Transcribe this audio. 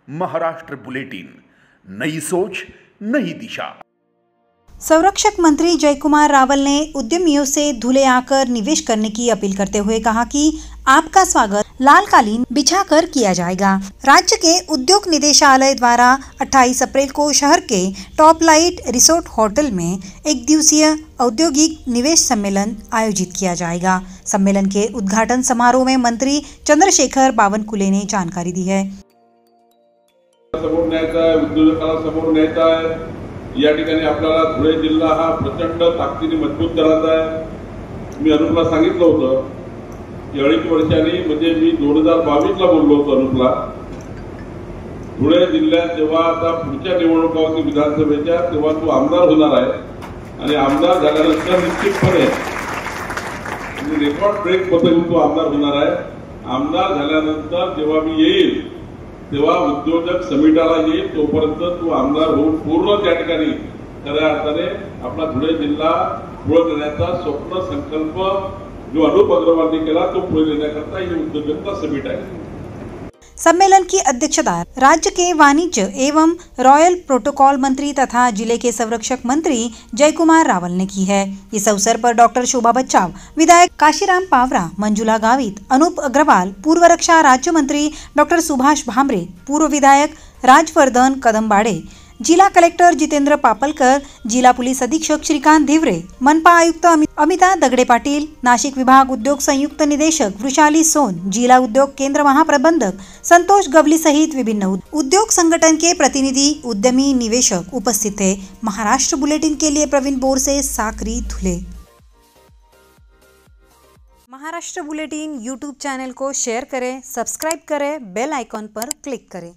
Maharashtra bulletin, नई सोच नई दिशा। संरक्षक मंत्री जयकुमार रावल ने उद्यमियों से धुले आकर निवेश करने की अपील करते हुए कहा कि आपका स्वागत लाल कालीन बिछाकर किया जाएगा। राज्य के उद्योग निदेशालय द्वारा 28 अप्रैल को शहर के टॉप लाइट रिसोर्ट होटल में एक दिवसीय औद्योगिक निवेश सम्मेलन आयोजित किया जाएगा। सम्मेलन के उद्घाटन समारोह में मंत्री चंद्रशेखर बावनकुळे ने जानकारी दी है। समोर न्यायचा आहे, उद्योजकाला समोर न्यायचा आहे। या ठिकाणी आपल्याला धुळे जिल्हा हा प्रचंड ताकदीने मजबूत करायचा आहे। मी अनुपला सांगितलं होतं की 2.5 वर्षांनी म्हणजे मी 2022ला बोललो होतो अनुपला, धुळे जिल्ह्यात जेव्हा आता पुढच्या निवडणुका होती विधानसभेच्या, तेव्हा तू आमदार होणार आहे आणि आमदार झाल्यानंतर निश्चितपणे रेकॉर्ड ब्रेक पद्धतीने तू आमदार होणार आहे। आमदार झाल्यानंतर जेव्हा मी येईल तेव्हा उद्योजक समिटाला येईल, तोपर्यंत तू आमदार होऊन पूर्ण त्या ठिकाणी खऱ्या अर्थाने आपला धुळे जिल्हा पुढे नेण्याचा स्वप्न संकल्प जो अनुप अग्रवाल ने केला तो पुढे नेण्याकरता ही उद्योजकता समिट आहे। सम्मेलन की अध्यक्षता राज्य के वाणिज्य एवं रॉयल प्रोटोकॉल मंत्री तथा जिले के संरक्षक मंत्री जयकुमार रावल ने की है। इस अवसर पर डॉक्टर शोभा बच्चाव, विधायक काशीराम पावरा, मंजुला गावित, अनुप अग्रवाल, पूर्व रक्षा राज्य मंत्री डॉक्टर सुभाष भामरे, पूर्व विधायक राजवर्धन कदमबाड़े, जिला कलेक्टर जितेंद्र पापलकर, जिला पुलिस अधीक्षक श्रीकांत धिवरे, मनपा आयुक्त अमिता दगड़े पाटिल, नाशिक विभाग उद्योग संयुक्त निदेशक वृषाली सोन, जिला उद्योग केंद्र महाप्रबंधक संतोष गवली सहित विभिन्न उद्योग संगठन के प्रतिनिधि, उद्यमी, निवेशक उपस्थित थे। महाराष्ट्र बुलेटिन के लिए प्रवीण बोरसे, साकरी, धुले। महाराष्ट्र बुलेटिन यूट्यूब चैनल को शेयर करें, सब्सक्राइब करें, बेल आइकॉन पर क्लिक करें।